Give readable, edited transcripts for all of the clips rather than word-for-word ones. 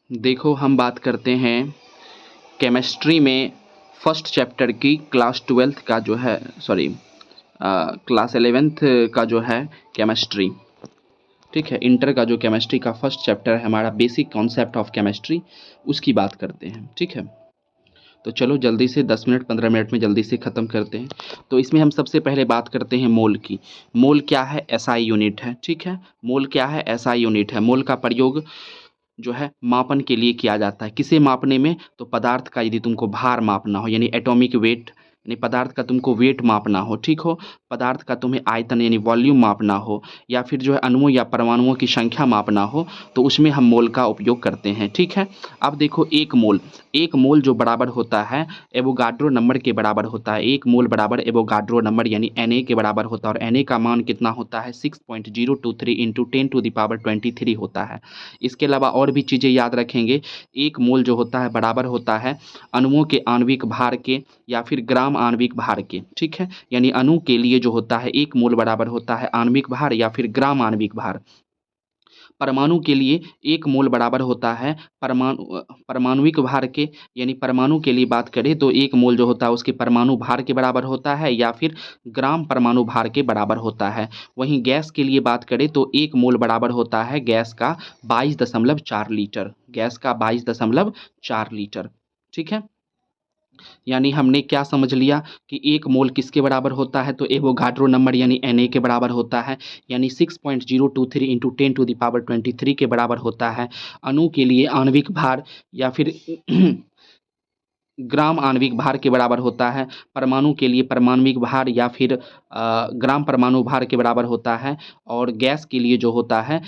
देखो, हम बात करते हैं केमिस्ट्री में फर्स्ट चैप्टर की क्लास 12th का जो है क्लास 11th का जो है केमिस्ट्री। ठीक है, इंटर का जो केमिस्ट्री का फर्स्ट चैप्टर है हमारा बेसिक कॉन्सेप्ट ऑफ केमिस्ट्री, उसकी बात करते हैं। ठीक है, तो चलो जल्दी से 10 मिनट 15 मिनट में जल्दी से ख़त्म करते हैं। तो इसमें हम सबसे पहले बात करते हैं मोल की। मोल क्या है? एसआई यूनिट है। ठीक है, मोल क्या है? एसआई यूनिट है। मोल का प्रयोग जो है मापन के लिए किया जाता है। किसे मापने में? तो पदार्थ का यदि तुमको भार मापना हो यानी एटॉमिक वेट, यानी पदार्थ का तुमको वेट मापना हो, ठीक हो, पदार्थ का तुम्हें आयतन यानी वॉल्यूम मापना हो, या फिर जो है अणुओं या परमाणुओं की संख्या मापना हो, तो उसमें हम मोल का उपयोग करते हैं। ठीक है, अब देखो एक मोल जो बराबर होता है एवोगाड्रो नंबर के बराबर होता है। एक मोल बराबर एवोगाड्रो नंबर यानी Na के बराबर होता है, और Na का मान कितना होता है? 6.023 इंटू 10⁻23 होता है। इसके अलावा और भी चीज़ें याद रखेंगे। एक मोल जो होता है बराबर होता है अणुओं के आणविक भार के या फिर ग्राम आणविक भार के। ठीक है, यानी अणु के लिए जो होता है एक मोल बराबर होता है आणविक भार या फिर ग्राम आणविक भार। परमाणु के लिए एक मोल बराबर होता है परमाणुविक भार के, यानी परमाणु के लिए बात करें तो एक मोल जो होता है उसके परमाणु भार के बराबर होता है या फिर ग्राम परमाणु भार के बराबर होता है। वहीं गैस के लिए बात करें तो एक मोल बराबर होता है गैस का 22.4 लीटर, गैस का 22.4 लीटर। ठीक है, यानी हमने क्या समझ लिया कि एक मोल किसके बराबर होता है? तो एवोगाड्रो नंबर यानी Na के बराबर होता है, यानी 6.023 इंटू 10⁻23 के बराबर होता है। अणु के लिए आणविक भार या फिर ग्राम आणविक भार के बराबर होता है। परमाणु के लिए परमाणुविक भार या फिर ग्राम परमाणु भार के बराबर होता है। और गैस के लिए जो होता है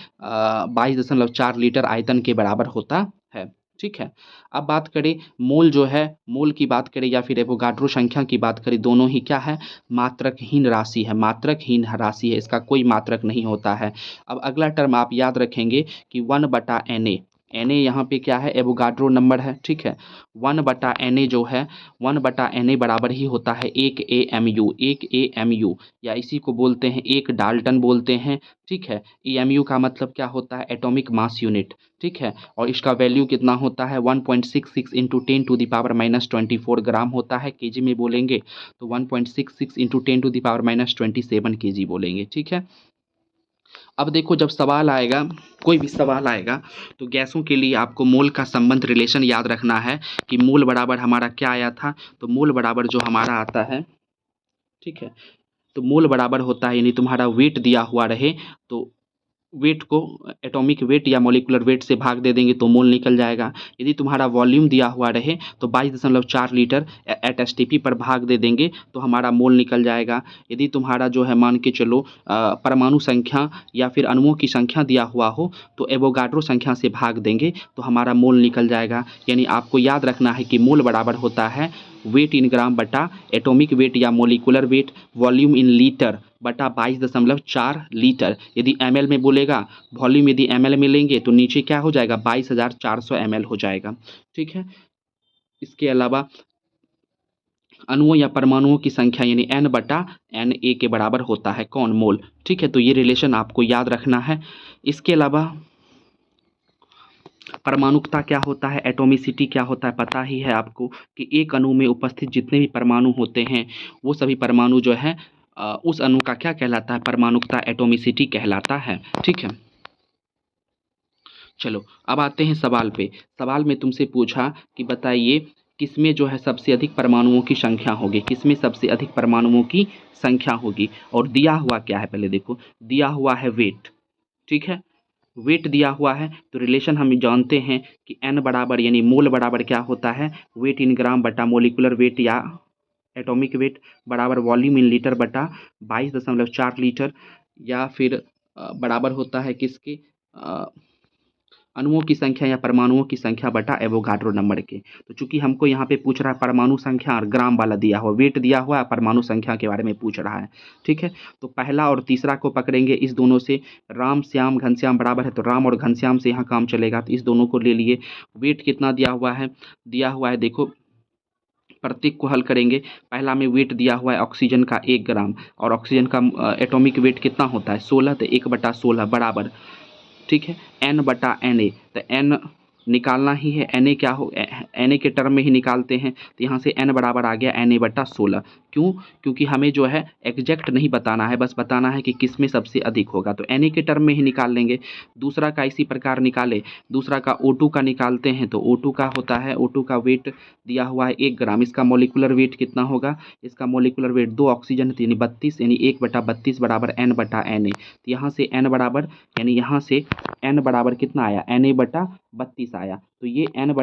22.4 लीटर आयतन के बराबर होता है। ठीक है, अब बात करें मोल जो है, मोल की बात करें या फिर एवोगाड्रो संख्या की बात करें, दोनों ही क्या है? मात्रकहीन राशि है, मात्रकहीन राशि है, इसका कोई मात्रक नहीं होता है। अब अगला टर्म आप याद रखेंगे कि 1/Na, Na यहाँ पे क्या है? एवोगाड्रो नंबर है। ठीक है, 1/Na जो है 1/Na बराबर ही होता है 1 AMU, 1 AMU, या इसी को बोलते हैं 1 डाल्टन बोलते हैं। ठीक है, AMU का मतलब क्या होता है? Atomic mass unit. ठीक है, और इसका वैल्यू कितना होता है? 1.66 इंटू 10⁻24 ग्राम होता है। केजी में बोलेंगे तो 1.66 इंटू 10⁻27 केजी बोलेंगे। ठीक है, अब देखो जब सवाल आएगा, कोई भी सवाल आएगा, तो गैसों के लिए आपको मोल का संबंध रिलेशन याद रखना है कि मोल बराबर हमारा क्या आया था? तो मोल बराबर जो हमारा आता है, ठीक है, तो मोल बराबर होता है यानी तुम्हारा वेट दिया हुआ रहे तो वेट को एटॉमिक वेट या मॉलिक्यूलर वेट से भाग दे देंगे तो मोल निकल जाएगा। यदि तुम्हारा वॉल्यूम दिया हुआ रहे तो 22.4 लीटर एट एसटीपी पर भाग दे देंगे तो हमारा मोल निकल जाएगा। यदि तुम्हारा जो है मान के चलो परमाणु संख्या या फिर अणुओं की संख्या दिया हुआ हो तो एवोगाड्रो संख्या से भाग देंगे तो हमारा मोल निकल जाएगा। यानी आपको याद रखना है कि मोल बराबर होता है वेट इन ग्राम बटा एटॉमिक वेट या molecular weight, volume in litre बटा 22.4 लीटर। यदि ml में बोलेगा, वॉल्यूम यदि ml में लेंगे तो नीचे क्या हो जाएगा? 22,400 ml हो जाएगा। ठीक है, इसके अलावा अणुओं या परमाणुओं की संख्या यानी n/Na के बराबर होता है कौन? मोल। ठीक है, तो ये रिलेशन आपको याद रखना है। इसके अलावा परमाणुकता क्या होता है, एटोमिसिटी क्या होता है, पता ही है आपको कि एक अणु में उपस्थित जितने भी परमाणु होते हैं वो सभी परमाणु जो है उस अणु का क्या कहलाता है? परमाणुकता, एटोमिसिटी कहलाता है। ठीक है, चलो अब आते हैं सवाल पे। सवाल में तुमसे पूछा कि बताइए किसमें जो है सबसे अधिक परमाणुओं की संख्या होगी, किसमें सबसे अधिक परमाणुओं की संख्या होगी, और दिया हुआ क्या है? पहले देखो, दिया हुआ है वेट। ठीक है, वेट दिया हुआ है तो रिलेशन हम जानते हैं कि n बराबर यानी मोल बराबर क्या होता है? वेट इन ग्राम बटा मोलिकुलर वेट या एटॉमिक वेट बराबर वॉल्यूम इन लीटर बटा 22.4 लीटर, या फिर बराबर होता है किसके? अणुओं की संख्या या परमाणुओं की संख्या बटा एवोगाड्रो नंबर के। तो चूंकि हमको यहाँ पे पूछ रहा है परमाणु संख्या और ग्राम वाला दिया हुआ, वेट दिया हुआ है, परमाणु संख्या के बारे में पूछ रहा है। ठीक है, तो पहला और तीसरा को पकड़ेंगे, इस दोनों से राम श्याम घनश्याम बराबर है तो राम और घनश्याम से यहाँ काम चलेगा, तो इस दोनों को ले लिए। वेट कितना दिया हुआ है? दिया हुआ है, देखो प्रत्येक को हल करेंगे। पहला में वेट दिया हुआ है ऑक्सीजन का 1 ग्राम, और ऑक्सीजन का एटॉमिक वेट कितना होता है? 16, तो 1/16 बराबर, ठीक है, n/Na, तो n निकालना ही है। एन ए क्या हो, एन ए के टर्म में ही निकालते हैं। तो यहाँ से एन बराबर आ गया एन ए बटा 16। क्यों? क्योंकि हमें जो है एग्जैक्ट नहीं बताना है, बस बताना है कि किस में सबसे अधिक होगा, तो एन ए के टर्म में ही निकाल लेंगे। दूसरा का इसी प्रकार निकाले, दूसरा का O2 का निकालते हैं। तो O2 का होता है, O2 का वेट दिया हुआ है 1 ग्राम। इसका मोलिकुलर वेट कितना होगा? इसका मोलिकुलर वेट 2 ऑक्सीजन यानी 32, यानी 1/32 बराबर एन बटा एन ए। तो यहाँ से एन बराबर, यानी यहाँ से एन बराबर कितना आया? एन ए बटा 32 आया। तो ये एन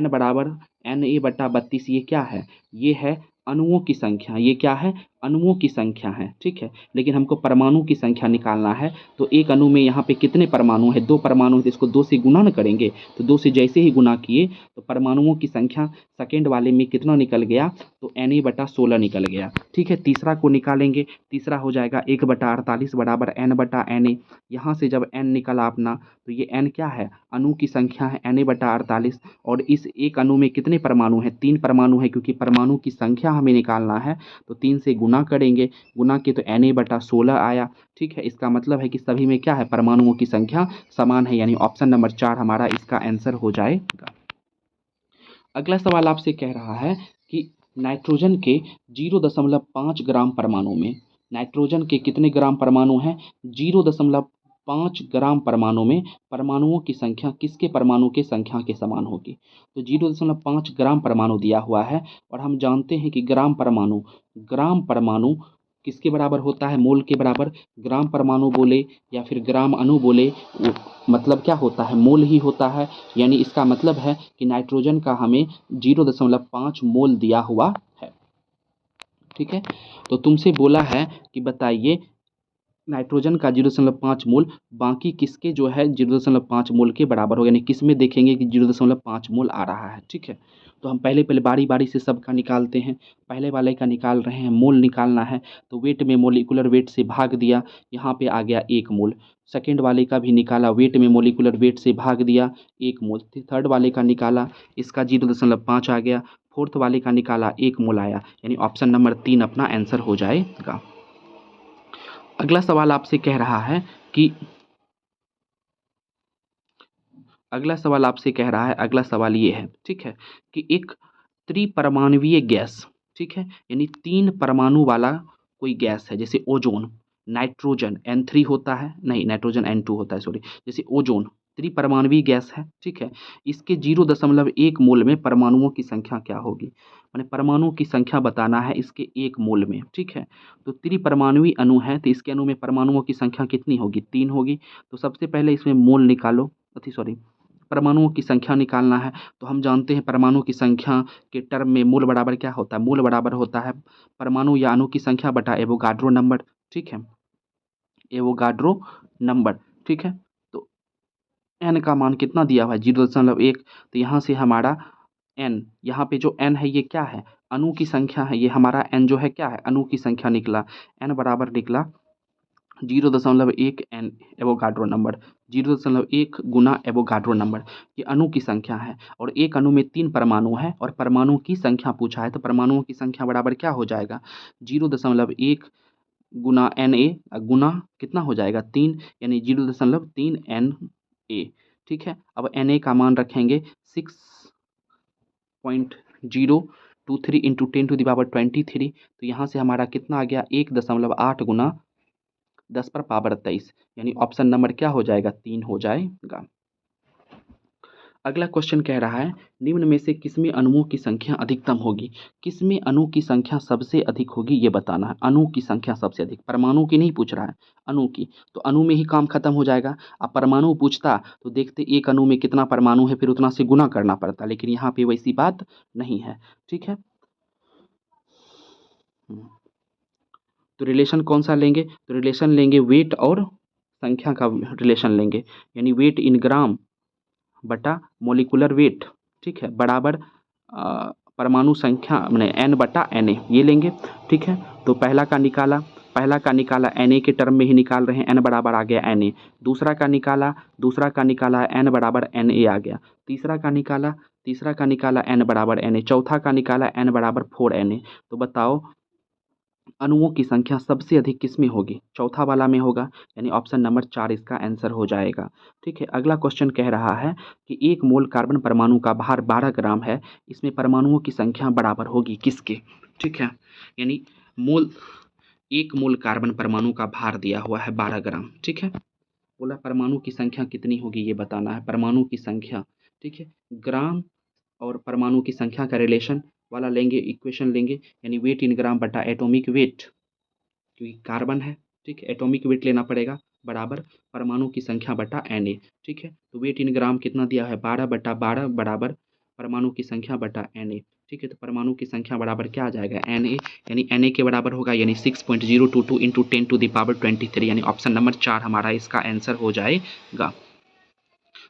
बराबर एन ए बटा 32 ये क्या है? ये है अणुओं की संख्या। ये क्या है? अणुओं की संख्या है, ठीक है। लेकिन हमको परमाणु की संख्या निकालना है। तो एक अणु में यहाँ पे कितने परमाणु है? 2 परमाणु है, तो इसको 2 से गुना न करेंगे। तो 2 से जैसे ही गुना किए तो परमाणुओं की संख्या सेकेंड वाले में कितना निकल गया? तो एन ए बटा 16 निकल गया, ठीक है। तीसरा को निकालेंगे, तीसरा हो जाएगा 1/48 बराबर एन बटा एन ए। यहाँ से जब एन निकला अपना, तो ये एन क्या है? अणु की संख्या है, एन ए बटा 48। और इस एक अणु में कितने परमाणु हैं? 3 परमाणु है, क्योंकि परमाणु की संख्या हमें निकालना है। तो 3 से गुना करेंगे, गुना के तो एन ए बटा 16 आया, ठीक है। इसका मतलब है कि सभी में क्या है? परमाणुओं की संख्या समान है, यानी ऑप्शन नंबर 4 हमारा इसका आंसर हो जाएगा। अगला सवाल आपसे कह रहा है कि नाइट्रोजन के 0.5 ग्राम परमाणु में, नाइट्रोजन के कितने ग्राम परमाणु हैं? 0.5 ग्राम परमाणु में परमाणुओं की संख्या किसके परमाणु के संख्या के समान होगी? तो 0.5 ग्राम परमाणु दिया हुआ है, और हम जानते हैं कि ग्राम परमाणु किसके बराबर होता है? मोल के बराबर। ग्राम परमाणु बोले या फिर ग्राम अणु बोले, मतलब क्या होता है? मोल ही होता है। यानी इसका मतलब है कि नाइट्रोजन का हमें 0.5 मोल दिया हुआ है, ठीक है। तो तुमसे बोला है कि बताइए नाइट्रोजन का 0.5 मोल बाकी किसके जो है 0.5 मोल के बराबर हो, यानी किस में देखेंगे कि 0.5 मोल आ रहा है, ठीक है। तो हम पहले बारी बारी से सबका निकालते हैं। पहले वाले का निकाल रहे हैं, मोल निकालना है। तो वेट में मोलिकुलर वेट से भाग दिया, यहाँ पे आ गया 1 मोल। सेकेंड वाले का भी निकाला, वेट में मोलिकुलर वेट से भाग दिया 1 मोल। थर्ड वाले का निकाला, इसका 0.5 आ गया। फोर्थ वाले का निकाला 1 मोल आया, यानी ऑप्शन नंबर 3 अपना आंसर हो जाएगा। अगला सवाल आपसे कह रहा है कि अगला सवाल ये है, ठीक है, कि एक त्रिपरमाणुवीय गैस, ठीक है, यानी 3 परमाणु वाला कोई गैस है, जैसे ओजोन, नाइट्रोजन N3 होता है, नहीं नाइट्रोजन N2 होता है, सॉरी, जैसे ओजोन त्रिपरमाणुवीय गैस है, ठीक है। इसके 0.1 मोल में परमाणुओं की संख्या क्या होगी? माने परमाणुओं की संख्या बताना है इसके 1 मोल में, ठीक है। तो त्रिपरमाणुवी अणु है, तो इसके अणु में परमाणुओं की संख्या कितनी होगी? 3 होगी। तो सबसे पहले इसमें मोल निकालो, सॉरी, परमाणुओं की संख्या निकालना है। तो हम जानते हैं परमाणु की संख्या के टर्म में मोल बराबर क्या होता है? मोल बराबर होता है परमाणु या अणु की संख्या बटा एवोगाड्रो नंबर, ठीक है, एवोगाड्रो नंबर, ठीक है। तो एन का मान कितना दिया हुआ है? 0.1। तो यहाँ से हमारा एन, यहाँ पे जो एन है ये क्या है? अणु की संख्या है। ये हमारा एन जो है क्या है? अणु की संख्या निकला। एन बराबर निकला 0.1 एन एवोगाड्रो नंबर, 0.1 गुना एवोगाड्रो नंबर। ये अणु की संख्या है, और एक अणु में 3 परमाणु है और परमाणु की संख्या पूछा है। तो परमाणुओं की संख्या बराबर क्या हो जाएगा? 0.1 गुना एन ए, गुना कितना हो जाएगा? 3, यानी 0.3 एन ए, ठीक है। अब एन ए का मान रखेंगे 6.023 इंटू 10⁻23। तो यहाँ से हमारा कितना आ गया? 1.8 गुना 10⁻23, यानी ऑप्शन नंबर क्या हो जाएगा? 3 हो जाएगा। अगला क्वेश्चन कह रहा है निम्न में से किसमें अणुओं की संख्या अधिकतम होगी? किसमें अणु की संख्या सबसे अधिक होगी ये बताना है। अणु की संख्या सबसे अधिक, परमाणु की नहीं पूछ रहा है, अणु की। तो अणु में ही काम खत्म हो जाएगा। अब परमाणु पूछता तो देखते एक अणु में कितना परमाणु है, फिर उतना से गुना करना पड़ता, लेकिन यहाँ पे वैसी बात नहीं है, ठीक है। तो रिलेशन कौन सा लेंगे? तो रिलेशन लेंगे वेट और संख्या का रिलेशन लेंगे, यानी वेट इन ग्राम बटा मोलिकुलर वेट, ठीक है, बराबर परमाणु संख्या मैंने एन बटा एन ए, ये लेंगे, ठीक है। तो पहला का निकाला एन ए के टर्म में ही निकाल रहे हैं, एन बराबर आ गया एन ए। दूसरा का निकाला एन बराबर एन ए आ गया। तीसरा का निकाला एन बराबर एन ए। चौथा का निकाला एन बराबर 4 एन ए। तो बताओ अणुओं की संख्या सबसे अधिक किसमें होगी? चौथा वाला में होगा, यानी ऑप्शन नंबर 4 इसका आंसर हो जाएगा। ठीक है, अगला क्वेश्चन कह रहा है कि 1 मोल कार्बन परमाणु का भार 12 ग्राम है, इसमें परमाणुओं की संख्या बराबर होगी किसके? ठीक है, यानी मोल 1 मोल कार्बन परमाणु का भार दिया हुआ है 12 ग्राम। ठीक है, बोला परमाणु की संख्या कितनी होगी ये बताना है, परमाणु की संख्या। ठीक है, ग्राम और परमाणु की संख्या का रिलेशन वाला लेंगे, इक्वेशन लेंगे, यानी वेट इन ग्राम बटा एटॉमिक वेट, क्योंकि कार्बन है। ठीक है, एटॉमिक वेट लेना पड़ेगा बराबर परमाणु की संख्या बटा Na। ठीक है, तो वेट इन ग्राम कितना दिया है? 12/12 बराबर परमाणु की संख्या बटा Na। ठीक है, तो परमाणु की संख्या बराबर क्या आ जाएगा? Na, यानी Na के बराबर होगा, यानी 6.022 इंटू 10⁻23, यानी ऑप्शन नंबर 4 हमारा इसका आंसर हो जाएगा।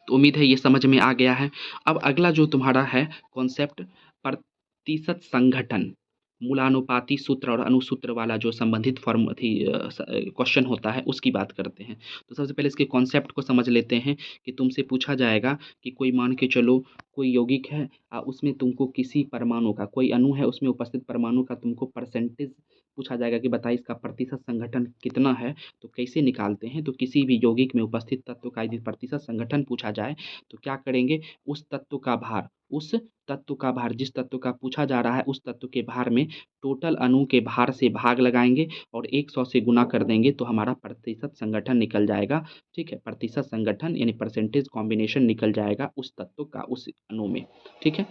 तो उम्मीद है ये समझ में आ गया है। अब अगला जो तुम्हारा है कॉन्सेप्ट, प्रतिशत संघटन, मूलानुपाती सूत्र और अनुसूत्र वाला जो संबंधित फॉर्म थी क्वेश्चन होता है उसकी बात करते हैं। तो सबसे पहले इसके कॉन्सेप्ट को समझ लेते हैं कि तुमसे पूछा जाएगा कि कोई मान के चलो कोई यौगिक है, उसमें तुमको किसी परमाणु का, कोई अणु है उसमें उपस्थित परमाणु का तुमको परसेंटेज पूछा जाएगा कि बताइए इसका प्रतिशत संघटन कितना है। तो कैसे निकालते हैं? तो किसी भी यौगिक में उपस्थित तत्व का यदि प्रतिशत संघटन पूछा जाए तो क्या करेंगे? उस तत्व का भार, उस तत्व का भार, जिस तत्व का पूछा जा रहा है उस तत्व के भार में टोटल अणु के भार से भाग लगाएंगे और 100 से गुना कर देंगे तो हमारा प्रतिशत संगठन निकल जाएगा। ठीक है, प्रतिशत संगठन यानी परसेंटेज कॉम्बिनेशन निकल जाएगा उस तत्व का उस अणु में। ठीक है,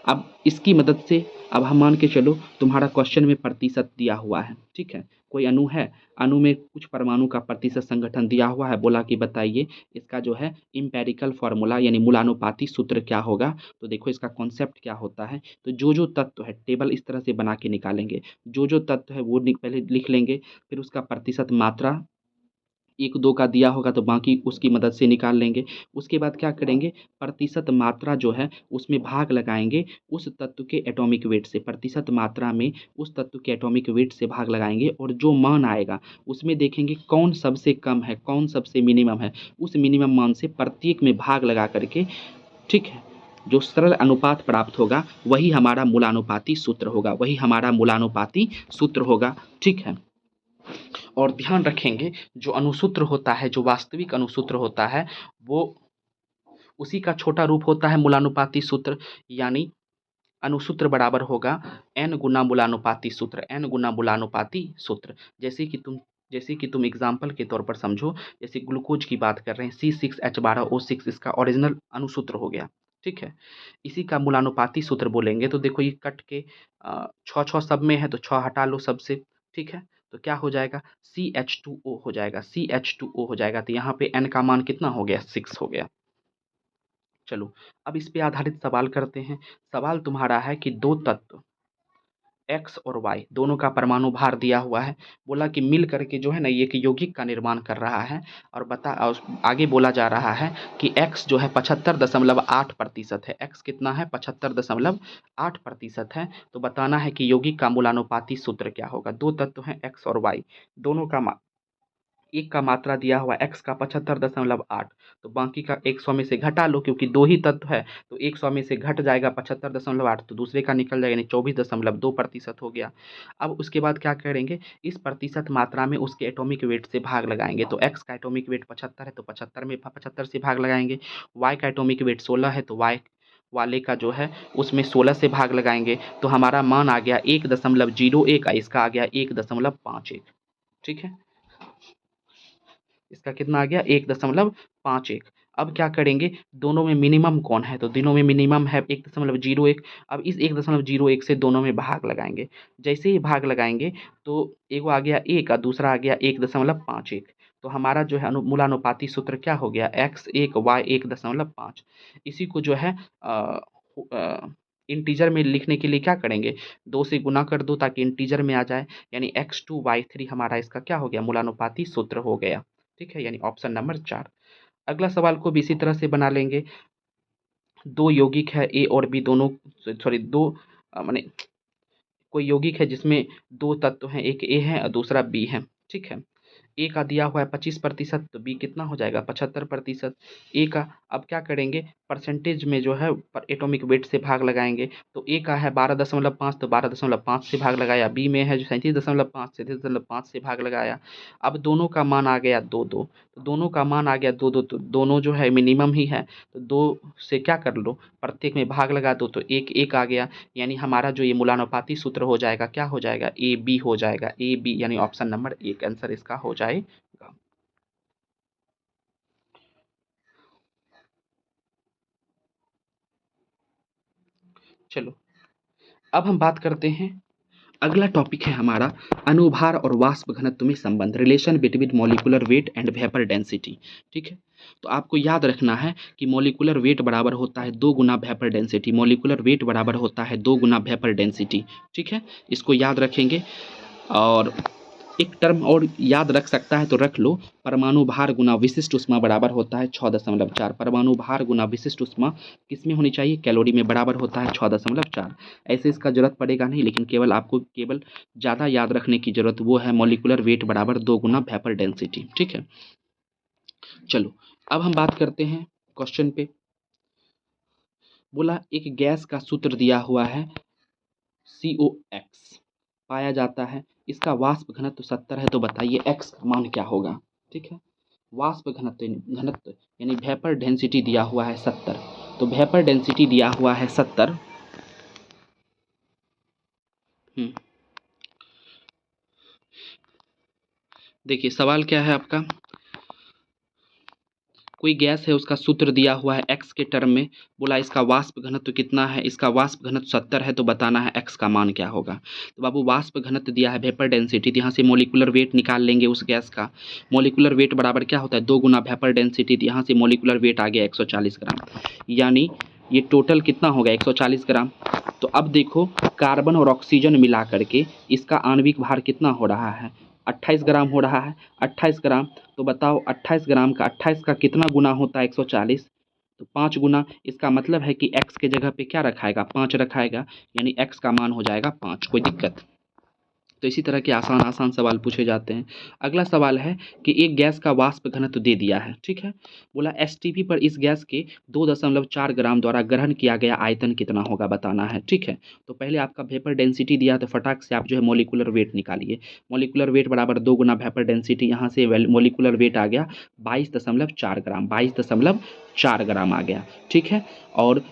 अब इसकी मदद से अब हम मान के चलो तुम्हारा क्वेश्चन में प्रतिशत दिया हुआ है। ठीक है, कोई अणु है, अणु में कुछ परमाणु का प्रतिशत संगठन दिया हुआ है, बोला कि बताइए इसका जो है इम्पेरिकल फॉर्मूला यानी मूलानुपाती सूत्र क्या होगा। तो देखो इसका कॉन्सेप्ट क्या होता है। तो जो जो तत्व है टेबल इस तरह से बना के निकालेंगे, जो जो तत्व है वो पहले लिख लेंगे, फिर उसका प्रतिशत मात्रा 1-2 का दिया होगा तो बाकी उसकी मदद से निकाल लेंगे। उसके बाद क्या करेंगे? प्रतिशत मात्रा जो है उसमें भाग लगाएंगे उस तत्व के एटॉमिक वेट से, प्रतिशत मात्रा में उस तत्व के एटॉमिक वेट से भाग लगाएंगे और जो मान आएगा उसमें देखेंगे कौन सबसे कम है, कौन सबसे मिनिमम है, उस मिनिमम मान से प्रत्येक में भाग लगा करके, ठीक है, जो सरल अनुपात प्राप्त होगा वही हमारा मूलानुपाती सूत्र होगा, वही हमारा मूलानुपाती सूत्र होगा। ठीक है, और ध्यान रखेंगे जो अनुसूत्र होता है, जो वास्तविक अनुसूत्र होता है वो उसी का छोटा रूप होता है मूलानुपाती सूत्र, यानी अनुसूत्र बराबर होगा n गुना मूलानुपाती सूत्र, n गुना मूलानुपाती सूत्र। जैसे कि तुम एग्जाम्पल के तौर पर समझो, जैसे ग्लूकोज की बात कर रहे हैं, C6H12O6 इसका ओरिजिनल अनुसूत्र हो गया। ठीक है, इसी का मूलानुपाती सूत्र बोलेंगे तो देखो ये कट के छः छः सब में है तो छः हटा लो सबसे। ठीक है, तो क्या हो जाएगा? CH2O हो जाएगा, CH2O हो जाएगा। तो यहाँ पे n का मान कितना हो गया? 6 हो गया। चलो अब इस पे आधारित सवाल करते हैं। सवाल तुम्हारा है कि दो तत्व एक्स और वाई दोनों का परमाणु भार दिया हुआ है, बोला कि मिल करके जो है ना ये एक यौगिक का निर्माण कर रहा है, और आगे बोला जा रहा है कि एक्स जो है 75.8% है। एक्स कितना है? 75.8% है। तो बताना है कि यौगिक का मूलानुपाती सूत्र क्या होगा। दो तत्व हैं एक्स और वाई, दोनों का एक का मात्रा दिया हुआ एक्स का 75.8, तो बाकी का 100 में से घटा लो, क्योंकि दो ही तत्व है तो 100 में से घट जाएगा 75.8 तो दूसरे का निकल जाएगा, यानी 24.2% हो गया। अब उसके बाद क्या करेंगे? इस प्रतिशत मात्रा में उसके एटॉमिक वेट से भाग लगाएंगे। तो एक्स का एटॉमिक वेट 75 है तो 75 में 75 से भाग लगाएंगे। वाई का एटॉमिक वेट 16 है तो वाई वाले का जो है उसमें 16 से भाग लगाएंगे तो हमारा मान आ गया 1.01, इसका आ गया 1.51। ठीक है, इसका कितना आ गया? 1.51। अब क्या करेंगे? दोनों में मिनिमम कौन है? तो दोनों में मिनिमम है 1.01। अब इस 1.01 से दोनों में भाग लगाएंगे। जैसे ही भाग लगाएंगे तो एगो आ गया 1 और दूसरा आ गया 1.51। तो हमारा जो है मूलानुपाती सूत्र क्या हो गया? x1 y 1.5। इसी को जो है इंटीजर में लिखने के लिए क्या करेंगे? 2 से गुना कर दो ताकि इंटीजर में आ जाए, यानी x2 y3 हमारा इसका क्या हो गया? मूलानुपाती सूत्र हो गया। ठीक है, यानी ऑप्शन नंबर 4। अगला सवाल को भी इसी तरह से बना लेंगे। दो यौगिक है ए और बी, दोनों सॉरी दो माने कोई यौगिक है जिसमें दो तत्व हैं, एक ए है और दूसरा बी है। ठीक है, ए का दिया हुआ है 25%, तो बी कितना हो जाएगा 75%। ए का अब क्या करेंगे, परसेंटेज में जो है एटॉमिक वेट से भाग लगाएंगे। तो ए का है 12.5, तो 12.5 से भाग लगाया। बी में है जो 37.5, 37.5 से भाग लगाया। अब दोनों का मान आ गया 2 2, तो दोनों का मान आ गया 2 2, तो दोनों जो है मिनिमम ही है, तो 2 से क्या कर लो, प्रत्येक में भाग लगा दो, तो एक एक आ गया। यानी हमारा जो ये मूलानुपाती सूत्र हो जाएगा, क्या हो जाएगा, ए बी हो जाएगा, ए बी, यानी ऑप्शन नंबर 1 आंसर इसका हो जाएगा। चलो अब हम बात करते हैं, अगला टॉपिक है हमारा अनुभार और वाष्प घनत्व में संबंध, relation between molecular weight and vapour density. ठीक है, तो आपको याद रखना है कि मॉलिक्यूलर वेट बराबर होता है 2 गुना वेपर डेंसिटी, मॉलिक्यूलर वेट बराबर होता है 2 गुना वेपर डेंसिटी। ठीक है, इसको याद रखेंगे। और एक टर्म और याद रख सकता है तो रख लो, परमाणु भार गुना विशिष्ट ऊष्मा बराबर होता है 6.4। परमाणु भार गुना विशिष्ट ऊष्मा किस में होनी चाहिए, कैलोरी में, बराबर होता है 6.4। ऐसे इसका जरूरत पड़ेगा नहीं, लेकिन केवल आपको केवल ज़्यादा याद रखने की जरूरत वो है मॉलिक्यूलर वेट बराबर 2 गुना वेपर डेंसिटी। ठीक है, चलो अब हम बात करते हैं क्वेश्चन पे। बोला एक गैस का सूत्र दिया हुआ है COX पाया जाता है, इसका वाष्प घनत्व 70 है, तो बताइए x का मान क्या होगा। ठीक है, वाष्प घनत्व घनत्व यानी वेपर डेंसिटी दिया हुआ है 70, तो वेपर डेंसिटी दिया हुआ है 70। देखिए सवाल क्या है आपका, कोई गैस है उसका सूत्र दिया हुआ है x के टर्म में, बोला इसका वाष्प घनत्व कितना है, इसका वाष्प घनत्व 70 है, तो बताना है x का मान क्या होगा। तो बाबू वाष्प घनत्व दिया है वेपर डेंसिटी, तो यहाँ से मोलिकुलर वेट निकाल लेंगे उस गैस का। मोलिकुलर वेट बराबर क्या होता है 2 गुना वेपर डेंसिटी, तो यहाँ से मोलिकुलर वेट आ गया 140 ग्राम, यानी ये टोटल कितना होगा 140 ग्राम। तो अब देखो कार्बन और ऑक्सीजन मिला करके इसका आणविक भार कितना हो रहा है, 28 ग्राम हो रहा है। 28 ग्राम, तो बताओ 28 ग्राम का 28 का कितना गुना होता है 140, तो 5 गुना। इसका मतलब है कि x के जगह पे क्या रखाएगा, 5 रखाएगा, यानी x का मान हो जाएगा 5। कोई दिक्कत। तो इसी तरह के आसान आसान सवाल पूछे जाते हैं। अगला सवाल है कि एक गैस का वाष्प घनत्व दे दिया है। ठीक है, बोला एसटीपी पर इस गैस के 2.4 ग्राम द्वारा ग्रहण किया गया आयतन कितना होगा, बताना है। ठीक है, तो पहले आपका वेपर डेंसिटी दिया, तो फटाक से आप जो है मोलिकुलर वेट निकालिए। मोलिकुलर वेट बराबर 2 गुना वेपर डेंसिटी, यहाँ से मोलिकुलर वेट आ गया 22.4 ग्राम, 22.4 ग्राम आ गया। ठीक है, और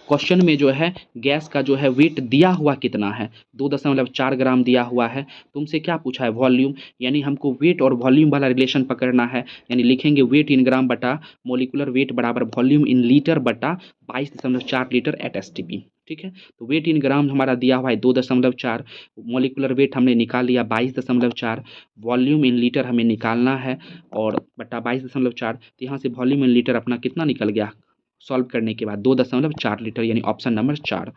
क्वेश्चन में जो है गैस का जो है वेट दिया हुआ कितना है, 2.4 ग्राम दिया हुआ है। तुमसे क्या पूछा है, वॉल्यूम, यानी हमको वेट और वॉल्यूम वाला रिलेशन पकड़ना है। यानी लिखेंगे वेट इन ग्राम बटा मोलिकुलर वेट बराबर वॉल्यूम इन लीटर बटा 22.4 लीटर एट एसटीपी। ठीक है, तो वेट इन ग्राम हमारा दिया हुआ है 2.4, मोलिकुलर वेट हमने निकाल लिया 22.4, वॉल्यूम इन लीटर हमें निकालना है और बटा 22.4, तो यहाँ से वॉल्यूम इन लीटर अपना कितना निकल गया, सॉल्व करने के बाद 2.4 लीटर, यानी ऑप्शन नंबर 4।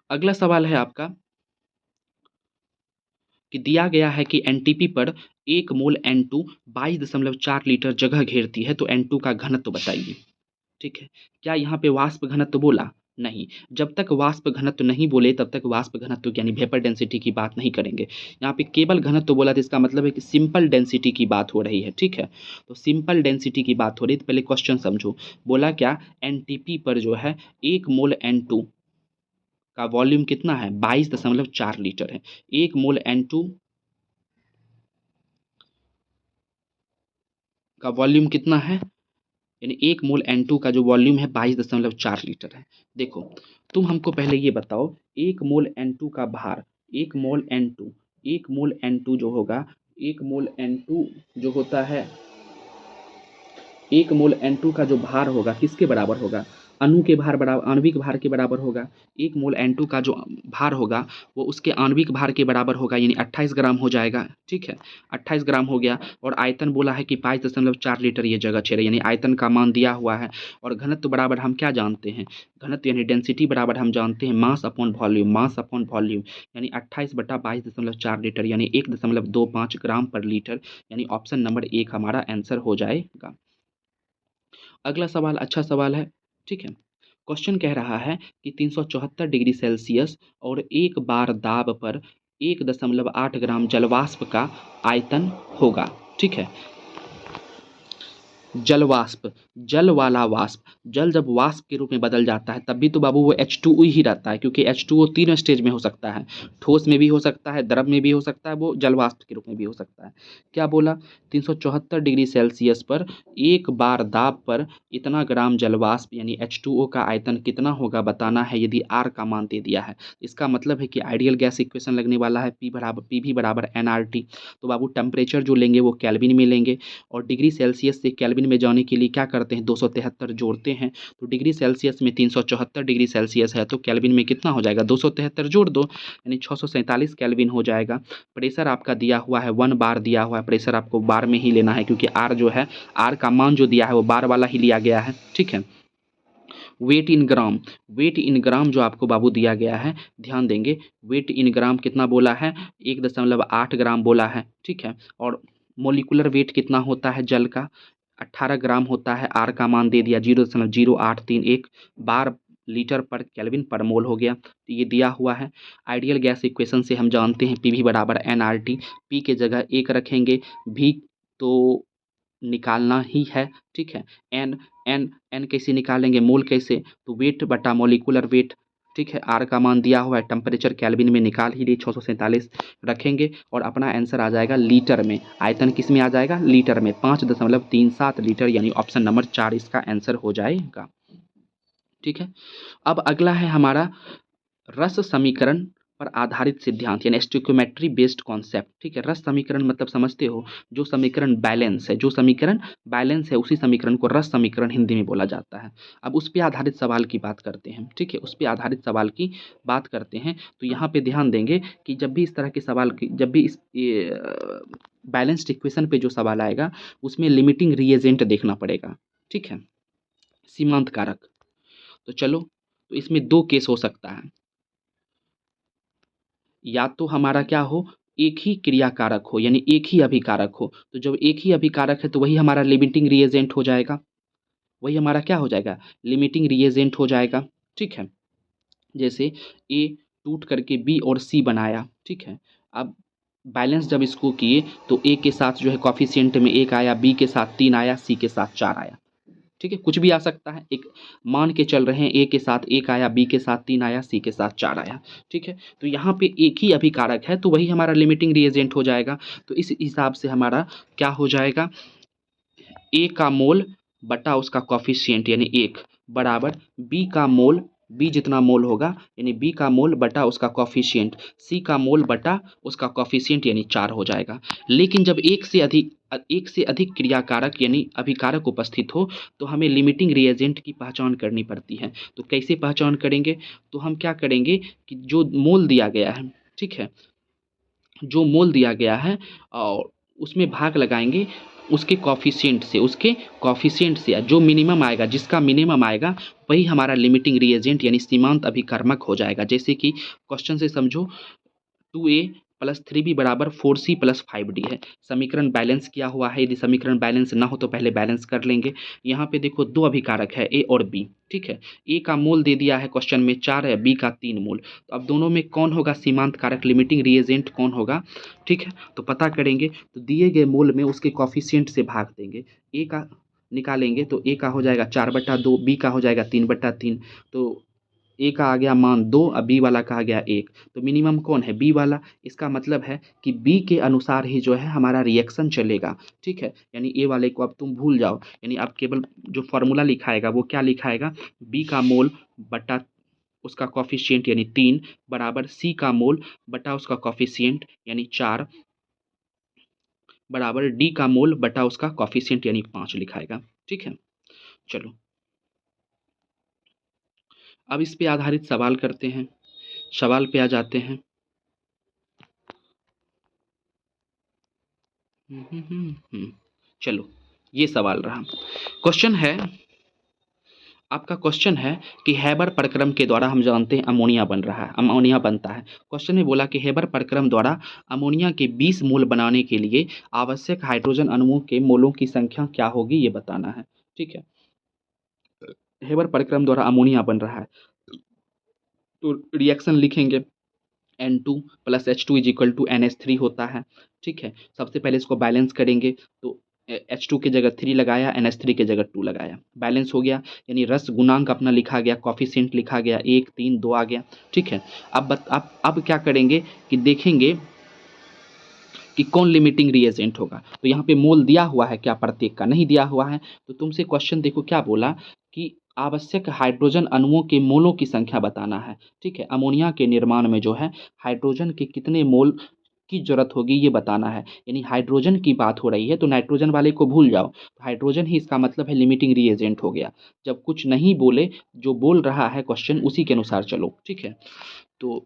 अगला सवाल है आपका कि दिया गया है कि एनटीपी पर 1 मोल N2 22.4 लीटर जगह घेरती है, तो N2 का घनत्व बताइए। ठीक है, क्या यहाँ पे वाष्प घनत्व बोला, नहीं। जब तक वाष्प घनत्व नहीं बोले तब तक वाष्प घनत्व यानी वेपर डेंसिटी की बात नहीं करेंगे। यहाँ पे केवल घनत्व बोला, तो इसका मतलब है कि सिंपल डेंसिटी की बात हो रही है। ठीक है, तो सिंपल डेंसिटी की बात हो रही है, तो पहले क्वेश्चन समझो। बोला क्या, एनटीपी पर जो है 1 मोल N2 का वॉल्यूम कितना है, 22.4 लीटर है। 1 मोल N2 का वॉल्यूम कितना है, यानी 1 मोल N2 का जो वॉल्यूम है 22.4 लीटर है। देखो तुम हमको पहले ये बताओ, 1 मोल N2 का भार, 1 मोल N2, 1 मोल N2 जो होगा, 1 मोल N2 जो होता है, 1 मोल N2 का जो भार होगा किसके बराबर होगा, अणु के भार बराबर, आणविक भार के बराबर होगा। 1 मोल N2 का जो भार होगा वो उसके आणविक भार के बराबर होगा, यानी 28 ग्राम हो जाएगा। ठीक है, 28 ग्राम हो गया। और आयतन बोला है कि 22.4 लीटर ये जगह छे रही, यानी आयतन का मान दिया हुआ है। और घनत्व बराबर हम क्या जानते हैं, घनत्व यानी डेंसिटी बराबर हम जानते हैं mass upon volume, mass upon volume, यानी 28 बटा 22.4 लीटर, यानी 1.25 ग्राम पर लीटर, यानी ऑप्शन नंबर 1 हमारा आंसर हो जाएगा। अगला सवाल अच्छा सवाल है। ठीक है, क्वेश्चन कह रहा है कि 374 डिग्री सेल्सियस और 1 बार दाब पर 1.8 ग्राम जलवाष्प का आयतन होगा। ठीक है, जलवाष्प, जल वाला वाष्प, जल जब वाष्प के रूप में बदल जाता है तब भी तो बाबू वो H2O ही रहता है, क्योंकि H2O 3 स्टेज में हो सकता है, ठोस में भी हो सकता है, द्रव में भी हो सकता है, वो जल वाष्प के रूप में भी हो सकता है। क्या बोला, 374 डिग्री सेल्सियस पर 1 बार दाब पर इतना ग्राम जलवाष्प यानी H2O का आयतन कितना होगा बताना है, यदि R का मान दे दिया है। इसका मतलब है कि आइडियल गैस इक्वेशन लगने वाला है PV बराबर nRT। तो बाबू टेम्परेचर जो लेंगे वो केल्विन में लेंगे, और डिग्री सेल्सियस से केल्विन में जाने के लिए क्या करते हैं, 273 जोड़ते हैं। तो डिग्री सेल्सियस में 374 डिग्री सेल्सियस है तो केल्विन में कितना हो जाएगा, 273 जोड़ दो, यानी 647 केल्विन हो जाएगा। प्रेशर आपका दिया हुआ है 1 बार दिया हुआ है, प्रेशर आपको बार में ही लेना है, क्योंकि आर जो है, आर का मान जो दिया है वो बार वाला ही लिया गया है। ठीक है, वेट इन ग्राम, वेट इन ग्राम जो आपको बाबू दिया गया है, ध्यान देंगे, वेट इन ग्राम कितना बोला है, 1.8 ग्राम बोला है। ठीक है, और मोलिकुलर वेट कितना होता है जल का, 18 ग्राम होता है। आर का मान दे दिया 0.0831 बार लीटर पर केल्विन पर मोल हो गया, तो ये दिया हुआ है। आइडियल गैस इक्वेशन से हम जानते हैं पीवी बराबर nRT, पी के जगह 1 रखेंगे, भी तो निकालना ही है। ठीक है, एन एन एन कैसे निकालेंगे, मोल कैसे, तो वेट बटा मोलिकुलर वेट। ठीक है, आर का मान दिया हुआ है, टेम्परेचर केल्विन में निकाल ही लिए, 647 रखेंगे, और अपना आंसर आ जाएगा लीटर में। आयतन किस में आ जाएगा, लीटर में, 5.37 लीटर, यानी ऑप्शन नंबर 4 इसका आंसर हो जाएगा। ठीक है, अब अगला है हमारा रस समीकरण पर आधारित सिद्धांत, यानी स्टोइकियोमेट्री बेस्ड कॉन्सेप्ट। ठीक है, रस समीकरण मतलब समझते हो, जो समीकरण बैलेंस है, जो समीकरण बैलेंस है उसी समीकरण को रस समीकरण हिंदी में बोला जाता है। अब उस पर आधारित सवाल की बात करते हैं। ठीक है, उस पर आधारित सवाल की बात करते हैं, तो यहाँ पे ध्यान देंगे कि जब भी इस तरह के सवाल की, जब भी इस बैलेंस्ड इक्वेशन पे जो सवाल आएगा उसमें लिमिटिंग रिएजेंट देखना पड़ेगा। ठीक है, सीमांत कारक। तो चलो, तो इसमें 2 केस हो सकता है, या तो हमारा क्या हो, एक ही क्रियाकारक हो, यानी एक ही अभिकारक हो। तो जब एक ही अभिकारक है तो वही हमारा लिमिटिंग रिएजेंट हो जाएगा, वही हमारा क्या हो जाएगा, लिमिटिंग रिएजेंट हो जाएगा। ठीक है, जैसे ए टूट करके बी और सी बनाया। ठीक है, अब बैलेंस जब इसको किए तो ए के साथ जो है कॉफिशिएंट में 1 आया, बी के साथ 3 आया, सी के साथ 4 आया। ठीक है, कुछ भी आ सकता है, एक मान के चल रहे हैं, ए के साथ 1 आया, बी के साथ 3 आया, सी के साथ 4 आया। ठीक है, तो यहाँ पे एक ही अभिकारक है तो वही हमारा लिमिटिंग रिएजेंट हो जाएगा। तो इस हिसाब से हमारा क्या हो जाएगा, ए का मोल बटा उसका कॉफिशिएंट यानी 1 बराबर बी का मोल, बी जितना मोल होगा यानी बी का मोल बटा उसका कॉफिशिएंट, सी का मोल बटा उसका कॉफिशिएंट यानी 4 हो जाएगा। लेकिन जब एक से अधिक क्रियाकारक यानी अभिकारक उपस्थित हो तो हमें लिमिटिंग रिएजेंट की पहचान करनी पड़ती है। तो कैसे पहचान करेंगे, तो हम क्या करेंगे कि जो मोल दिया गया है, ठीक है, जो मोल दिया गया है और उसमें भाग लगाएंगे उसके कॉफिशिएंट से जो मिनिमम आएगा, जिसका मिनिमम आएगा वही हमारा लिमिटिंग रिएजेंट यानी सीमांत अभिकर्मक हो जाएगा। जैसे कि क्वेश्चन से समझो, 2a प्लस 3b बराबर 4c प्लस 5d है। समीकरण बैलेंस किया हुआ है, यदि समीकरण बैलेंस ना हो तो पहले बैलेंस कर लेंगे। यहाँ पे देखो 2 अभिकारक है, a और b। ठीक है, a का मोल दे दिया है क्वेश्चन में 4 है, b का 3 मोल। तो अब दोनों में कौन होगा सीमांत कारक, लिमिटिंग रिएजेंट कौन होगा। ठीक है, तो पता करेंगे, तो दिए गए मोल में उसके कॉफिशिएंट से भाग देंगे, a का निकालेंगे तो a का हो जाएगा 4/2, b का हो जाएगा 3/3। तो ए का आ गया मान 2, अब बी वाला का आ गया 1, तो मिनिमम कौन है, बी वाला। इसका मतलब है कि बी के अनुसार ही जो है हमारा रिएक्शन चलेगा। ठीक है, यानी ए वाले को अब तुम भूल जाओ, यानी अब केवल जो फॉर्मूला लिखाएगा वो क्या लिखाएगा, बी का मोल बटा उसका कॉफिशिएंट यानी 3 बराबर सी का मोल बटा उसका कॉफिशिएंट यानी 4 बराबर डी का मोल बटा उसका कॉफिशिएंट यानी 5 लिखाएगा। ठीक है, चलो अब इस पे आधारित सवाल करते हैं, सवाल पे आ जाते हैं। चलो, ये सवाल रहा, क्वेश्चन है, आपका क्वेश्चन है कि हैबर प्रक्रम के द्वारा हम जानते हैं अमोनिया बन रहा है, अमोनिया बनता है। क्वेश्चन में बोला कि हैबर प्रक्रम द्वारा अमोनिया के 20 मोल बनाने के लिए आवश्यक हाइड्रोजन अणुओं के मोलों की संख्या क्या होगी, ये बताना है। ठीक है, हेबर परक्रम द्वारा अमोनिया बन रहा है, तो रिएक्शन लिखेंगे N2 plus H2 is equal to NH3 होता है। ठीक है, सबसे पहले इसको बैलेंस करेंगे तो H2 की जगह 3 लगाया, NH3 की जगह 2 लगाया, बैलेंस हो गया, यानी रस गुणांक अपना लिखा गया, कॉफिशिएंट लिखा गया 1 3 2 आ गया। ठीक है, अब क्या करेंगे कि देखेंगे कि कौन लिमिटिंग रिएजेंट होगा। तो यहाँ पे मोल दिया हुआ है क्या, प्रत्येक का नहीं दिया हुआ है। तो तुमसे क्वेश्चन देखो क्या बोला कि आवश्यक हाइड्रोजन अणुओं के मोलों की संख्या बताना है। ठीक है, अमोनिया के निर्माण में जो है हाइड्रोजन के कितने मोल की जरूरत होगी ये बताना है। यानी हाइड्रोजन की बात हो रही है तो नाइट्रोजन वाले को भूल जाओ, तो हाइड्रोजन ही इसका मतलब है लिमिटिंग रिएजेंट हो गया। जब कुछ नहीं बोले, जो बोल रहा है क्वेश्चन उसी के अनुसार चलो। ठीक है, तो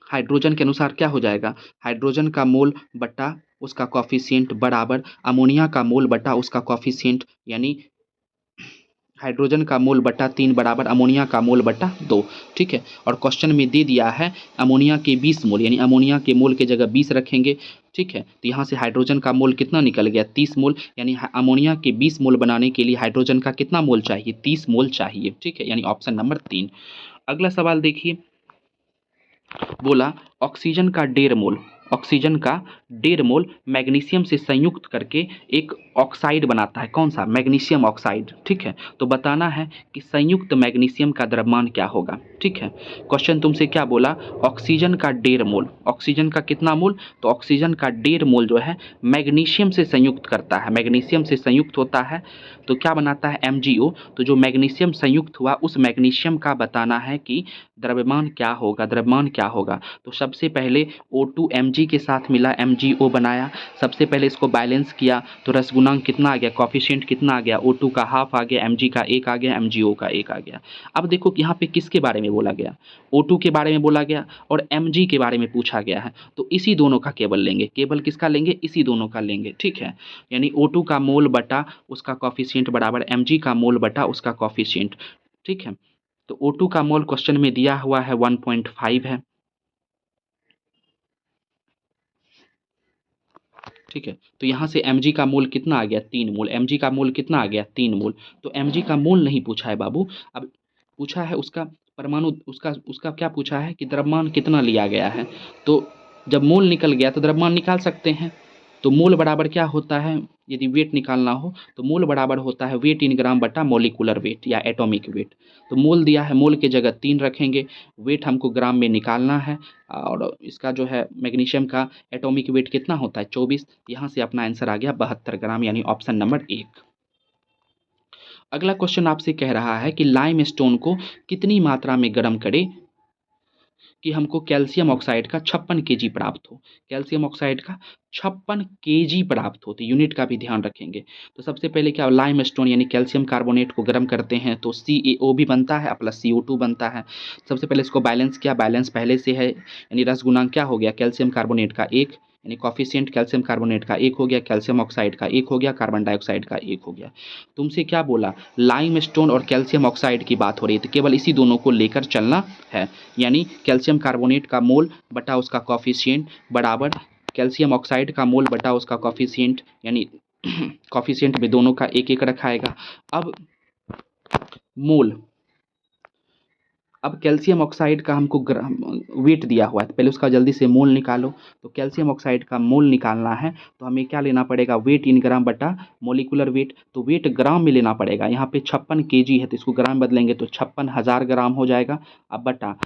हाइड्रोजन के अनुसार क्या हो जाएगा, हाइड्रोजन का मोल बटा उसका कॉफिशिएंट बराबर अमोनिया का मोल बटा उसका कॉफिशिएंट, यानी हाइड्रोजन का मोल बटा 3 बराबर अमोनिया का मोल बटा 2। ठीक है, और क्वेश्चन में दे दिया है अमोनिया के 20 मोल, यानी अमोनिया के मोल के जगह 20 रखेंगे। ठीक है, तो यहाँ से हाइड्रोजन का मोल कितना निकल गया 30 मोल, यानी अमोनिया के 20 मोल बनाने के लिए हाइड्रोजन का कितना मोल चाहिए 30 मोल चाहिए। ठीक है, यानी ऑप्शन नंबर 3। अगला सवाल देखिए, बोला ऑक्सीजन का 1.5 मोल, ऑक्सीजन का 1.5 मोल मैग्नीशियम से संयुक्त करके एक ऑक्साइड बनाता है, कौन सा, मैग्नीशियम ऑक्साइड। ठीक है, तो बताना है कि संयुक्त मैग्नीशियम का द्रव्यमान क्या होगा। ठीक है, क्वेश्चन तुमसे क्या बोला, ऑक्सीजन का 1.5 मोल, ऑक्सीजन का कितना मोल, तो ऑक्सीजन का 1.5 मोल जो है मैग्नीशियम से संयुक्त करता है, मैग्नीशियम से संयुक्त होता है तो क्या बनाता है MgO। तो जो मैग्नीशियम संयुक्त हुआ उस मैग्नीशियम का बताना है कि द्रव्यमान क्या होगा, द्रव्यमान क्या होगा। तो सबसे पहले O2 Mg के साथ मिला, MgO बनाया, सबसे पहले इसको बैलेंस किया तो रस गुणांक कितना आ गया, कॉफिशिएंट कितना आ गया, O2 का हाफ आ गया, Mg का 1 आ गया, MgO का 1 आ गया। अब देखो कि यहाँ पे किसके बारे में बोला गया, O2 के बारे में बोला गया और Mg के बारे में पूछा गया है, तो इसी दोनों का केवल लेंगे, केवल किसका लेंगे, इसी दोनों का लेंगे। ठीक है, यानी O2 का मोल बटा उसका कॉफिशिएंट बराबर Mg का मोल बटा उसका कॉफिशिएंट। ठीक है, तो O2 का मोल क्वेश्चन में दिया हुआ है 1.5 है। ठीक है, तो यहाँ से Mg का मोल कितना आ गया 3 मोल, Mg का मोल कितना आ गया 3 मोल। तो Mg का मोल नहीं पूछा है बाबू, अब पूछा है उसका परमाणु, उसका उसका क्या पूछा है कि द्रव्यमान कितना लिया गया है। तो जब मोल निकल गया तो द्रव्यमान निकाल सकते हैं। तो मोल बराबर क्या होता है, यदि वेट निकालना हो तो मोल बराबर होता है वेट इन ग्राम बटा मॉलिक्यूलर वेट या एटॉमिक वेट। तो मोल दिया है, मोल के जगह 3 रखेंगे, वेट हमको ग्राम में निकालना है, और इसका जो है मैग्नीशियम का एटॉमिक वेट कितना होता है 24। यहाँ से अपना आंसर आ गया 72 ग्राम, यानी ऑप्शन नंबर 1। अगला क्वेश्चन आपसे कह रहा है कि लाइम स्टोन को कितनी मात्रा में गर्म करें कि हमको कैल्शियम ऑक्साइड का 56 केजी प्राप्त हो, कैल्शियम ऑक्साइड का 56 केजी प्राप्त होती, यूनिट का भी ध्यान रखेंगे। तो सबसे पहले क्या, लाइम स्टोन यानी कैल्शियम कार्बोनेट को गर्म करते हैं तो CaO भी बनता है प्लस CO2 बनता है। सबसे पहले इसको बैलेंस किया, बैलेंस पहले से है, यानी रस गुणांक क्या हो गया, कैल्शियम कार्बोनेट का 1, यानी कॉफिशिएंट कैल्शियम कार्बोनेट का 1 हो गया, कैल्शियम ऑक्साइड का 1 हो गया, कार्बन डाइऑक्साइड का 1 हो गया। तुमसे क्या बोला, लाइम स्टोन और कैल्शियम ऑक्साइड की बात हो रही है, तो केवल इसी दोनों को लेकर चलना है, यानी कैल्शियम कार्बोनेट का मोल बटा उसका कॉफिशिएंट बराबर कैल्शियम ऑक्साइड का मोल बटा उसका कॉफिशिएंट, यानी कॉफिशिएंट में दोनों का 1 1 रखाएगा। अब मोल, अब कैल्शियम ऑक्साइड का हमको वेट दिया हुआ है, तो पहले उसका जल्दी से मोल निकालो। तो कैल्शियम ऑक्साइड का मोल निकालना है तो हमें क्या लेना पड़ेगा, वेट इन ग्राम बटा मोलिकुलर वेट। तो वेट ग्राम में लेना पड़ेगा, यहाँ पे 56 केजी है तो इसको ग्राम बदलेंगे तो 56,000 ग्राम हो जाएगा। अब बटा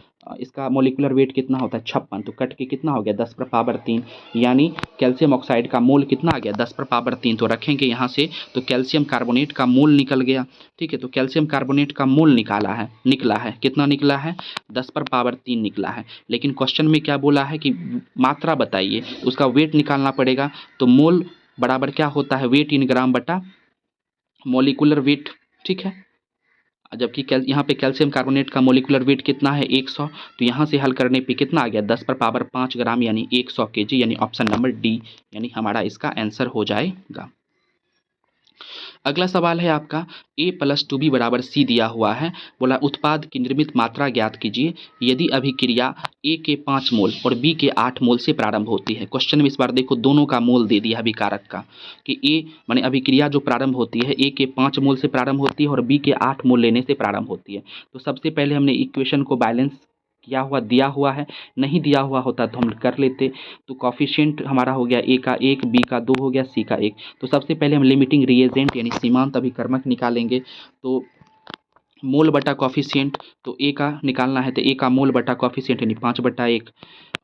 इसका मोलिकुलर वेट कितना होता है 56, तो कट के कितना हो गया 10 पर पावर 3, यानी कैल्शियम ऑक्साइड का मोल कितना आ गया 10 पर पावर 3। तो रखेंगे यहाँ से, तो कैल्शियम कार्बोनेट का मोल निकल गया। ठीक है, तो कैल्शियम कार्बोनेट का मोल निकला है कितना निकला है 10 पर पावर 3 निकला है। लेकिन क्वेश्चन में क्या बोला है कि मात्रा बताइए, तो उसका वेट निकालना पड़ेगा। तो मोल बराबर क्या होता है, वेट इन ग्राम बटा मोलिकुलर वेट। ठीक है, जबकि यहाँ पे कैल्शियम कार्बोनेट का मोलिकुलर वेट कितना है 100, तो यहाँ से हल करने पे कितना आ गया 10 पर पावर 5 ग्राम, यानी 100 केजी, यानी ऑप्शन नंबर डी, यानी हमारा इसका आंसर हो जाएगा। अगला सवाल है आपका a प्लस टू बी बराबर सी दिया हुआ है। बोला उत्पाद की निर्मित मात्रा ज्ञात कीजिए यदि अभिक्रिया a के 5 मोल और b के 8 मोल से प्रारंभ होती है। क्वेश्चन में इस बार देखो दोनों का मोल दे दिया अभिकारक का कि a माने अभिक्रिया जो प्रारंभ होती है a के 5 मोल से प्रारंभ होती है और b के 8 मोल लेने से प्रारंभ होती है। तो सबसे पहले हमने इक्वेशन को बैलेंस किया हुआ दिया हुआ है, नहीं दिया हुआ होता तो हम कर लेते। तो कॉफिशिएंट हमारा हो गया ए का 1, बी का 2 हो गया, सी का 1। तो सबसे पहले हम लिमिटिंग रिएजेंट यानी सीमांत अभिकर्मक निकालेंगे। तो मोल बटा कॉफिशिएंट, तो ए का निकालना है तो ए का मोल बटा कॉफिशिएंट यानी 5/1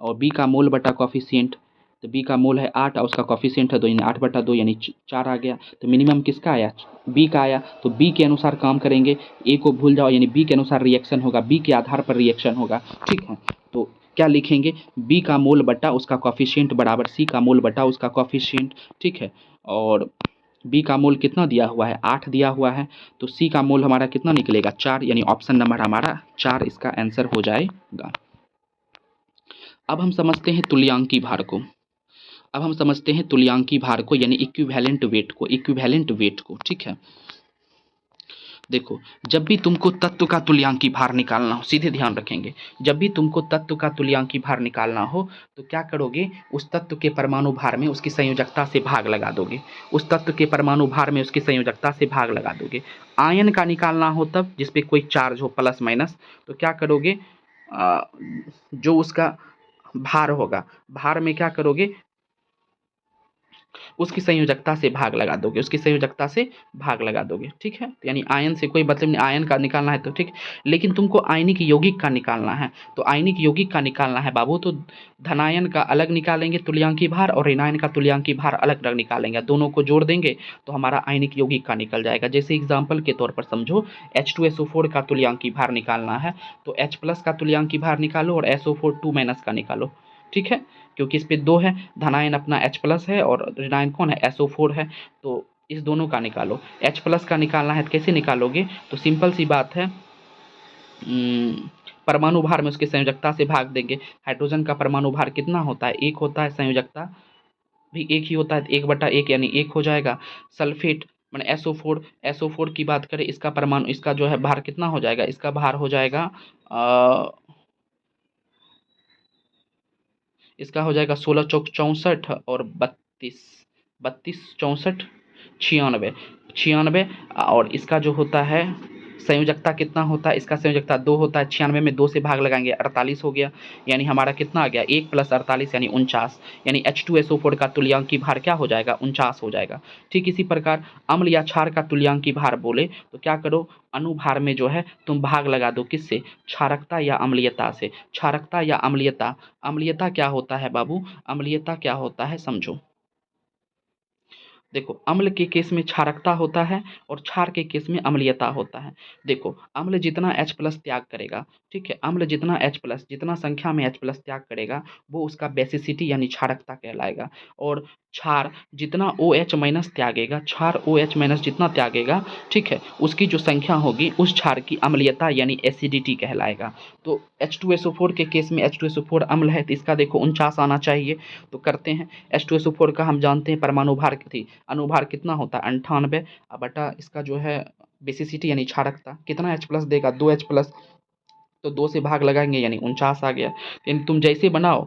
और बी का मोल बटा कॉफिशिएंट, तो बी का मोल है 8 और उसका कॉफिशिएंट है 2 यानी 8/2 यानी 4 आ गया। तो मिनिमम किसका आया? बी का आया। तो बी के अनुसार काम करेंगे, ए को भूल जाओ यानी बी के अनुसार रिएक्शन होगा, बी के आधार पर रिएक्शन होगा। ठीक है, तो क्या लिखेंगे? बी का मोल बटा उसका कॉफिशिएंट बराबर सी का मोल बटा उसका कॉफिशिएंट। ठीक है, और बी का मोल कितना दिया हुआ है? 8 दिया हुआ है। तो सी का मोल हमारा कितना निकलेगा? 4 यानी ऑप्शन नंबर हमारा 4 इसका आंसर हो जाएगा। अब हम समझते हैं तुल्यांकी भार को। अब हम समझते हैं तुल्यांकी भार को यानी इक्विवेलेंट वेट को, इक्विवेलेंट वेट को। ठीक है, देखो जब भी तुमको तत्व का तुल्यांकी भार निकालना हो, सीधे ध्यान रखेंगे, जब भी तुमको तत्व का तुल्यांकी भार निकालना हो तो क्या करोगे? उस तत्व के परमाणु भार में उसकी संयोजकता से भाग लगा दोगे, उस तत्व के परमाणु भार में उसकी संयोजकता से भाग लगा दोगे। आयन का निकालना हो तब जिसपे कोई चार्ज हो प्लस माइनस, तो क्या करोगे? जो उसका भार होगा, भार में क्या करोगे? उसकी संयोजकता से भाग लगा दोगे, उसकी संयोजकता से भाग लगा दोगे। ठीक है, यानी आयन से कोई मतलब नहीं, आयन का निकालना है तो ठीक, लेकिन तुमको आयनिक यौगिक का निकालना है। तो आयनिक यौगिक का निकालना है बाबू, तो धनायन का अलग निकालेंगे तुल्यांकी भार और ऋणायन का तुल्यांकी भार अलग अलग निकालेंगे, दोनों को जोड़ देंगे तो हमारा आयनिक यौगिक का निकल जाएगा। जैसे एग्जाम्पल के तौर पर समझो, H2SO4 का तुल्यांकी भार निकालना है तो H प्लस का तुल्यांकी भार निकालो और SO4 2 माइनस का निकालो। ठीक है, क्योंकि इस पे 2 है, धनायन अपना H प्लस है और ऋणायन कौन है? SO4 है। तो इस दोनों का निकालो। H प्लस का निकालना है तो कैसे निकालोगे? तो सिंपल सी बात है, परमाणु भार में उसकी संयोजकता से भाग देंगे। हाइड्रोजन का परमाणु भार कितना होता है? 1 होता है, संयोजकता भी 1 ही होता है, 1/1 यानी 1 हो जाएगा। सल्फेट माने SO4 की बात करें, इसका परमाणु, इसका जो है भार कितना हो जाएगा? इसका भार हो जाएगा इसका हो जाएगा 16 चौक 64 और 32 32 64 96 96। और इसका जो होता है संयोजकता कितना होता है? इसका संयोजकता 2 होता है, 96 में 2 से भाग लगाएंगे 48 हो गया, यानी हमारा कितना आ गया? 1 + 48 यानी 49, यानी H2SO4 का तुल्यांकी भार क्या हो जाएगा? 49 हो जाएगा। ठीक इसी प्रकार अम्ल या क्षार का तुल्यांकी भार बोले तो क्या करो? अनुभार में जो है तुम भाग लगा दो, किससे? क्षारकता या अम्लीयता से। क्षारकता या अम्लीयता, अम्लीयता क्या होता है बाबू? अम्लीयता क्या होता है समझो। देखो अम्ल के केस में क्षारकता होता है और क्षार के केस में अम्लीयता होता है। देखो अम्ल जितना H प्लस त्याग करेगा, ठीक है, अम्ल जितना H प्लस, जितना संख्या में H प्लस त्याग करेगा वो उसका बेसिसिटी यानी क्षारकता कहलाएगा। और क्षार जितना OH माइनस त्यागेगा, क्षार OH माइनस जितना त्यागेगा, ठीक है, उसकी जो संख्या होगी उस क्षार की अम्लीयता यानी एसिडिटी कहलाएगा। तो H2SO4 के केस में H2SO4 अम्ल है तो इसका देखो 49 आना चाहिए। तो करते हैं, H2SO4 का हम जानते हैं परमाणु भार थी, अनुभार कितना होता है? 98 बटा इसका जो है बेसिसिटी यानी क्षारकता कितना H प्लस देगा? 2H प्लस, तो 2 से भाग लगाएंगे यानी 49 आ गया। यानी तुम जैसे बनाओ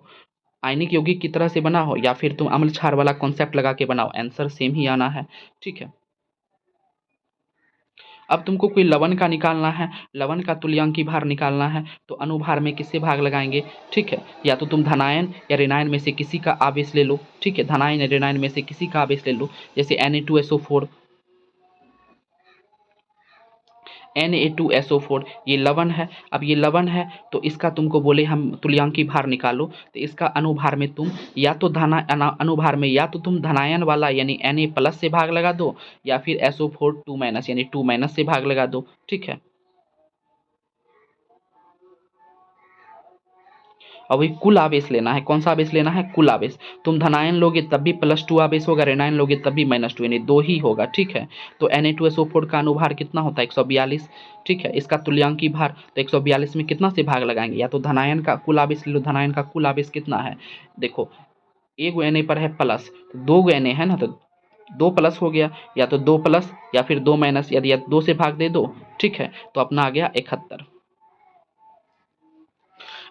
आयनिक यौगिक की तरह से बनाओ या फिर तुम अम्ल क्षार वाला कॉन्सेप्ट लगा के बनाओ, आंसर सेम ही आना है। ठीक है, अब तुमको कोई लवण का निकालना है, लवण का तुल्यांकी भार निकालना है तो अनुभार में किससे भाग लगाएंगे? ठीक है, या तो तुम धनायन या ऋणायन में से किसी का आवेश ले लो। ठीक है, धनायन या ऋणायन में से किसी का आवेश ले लो, जैसे Na2SO4, Na2SO4 ये लवण है। अब ये लवण है तो इसका तुमको बोले हम तुल्यांकी भार निकालो, तो इसका अनुभार में तुम या तो अनुभार में या तो तुम धनायन वाला यानी Na प्लस से भाग लगा दो या फिर SO4 2 माइनस यानी 2 माइनस से भाग लगा दो। ठीक है, और वही कुल आवेश लेना है। कौन सा आवेश लेना है? कुल आवेश। तुम धनायन लोगे तब भी +2 आवेश होगा, ऋणायन लोगे तब भी -2 यानी 2 ही होगा। ठीक है, तो Na2SO4 का अनुभार कितना होता है? 142। ठीक है, इसका तुल्यांकी भार तो 142 में कितना से भाग लगाएंगे? या तो धनायन का कुल आवेश ले लो, धनायन का कुल आवेश कितना है? देखो एक Na पर है प्लस, तो 2 Na है ना, तो दो प्लस हो गया, या तो दो प्लस या फिर दो माइनस, यदि या दो से भाग दे दो, ठीक है, तो अपना आ गया 71।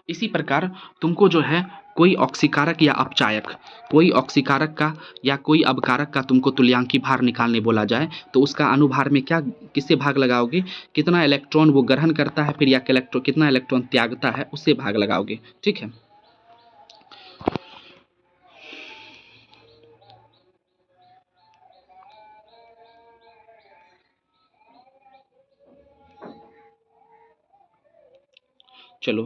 इसी प्रकार तुमको जो है कोई ऑक्सीकारक या अपचायक, कोई ऑक्सीकारक का या कोई अबकारक का तुमको तुल्यांकी भार निकालने बोला जाए, तो उसका अनुभार में क्या किससे भाग लगाओगे, कितना इलेक्ट्रॉन वो ग्रहण करता है फिर, या कितना इलेक्ट्रॉन त्यागता है, उससे भाग लगाओगे, ठीक है। चलो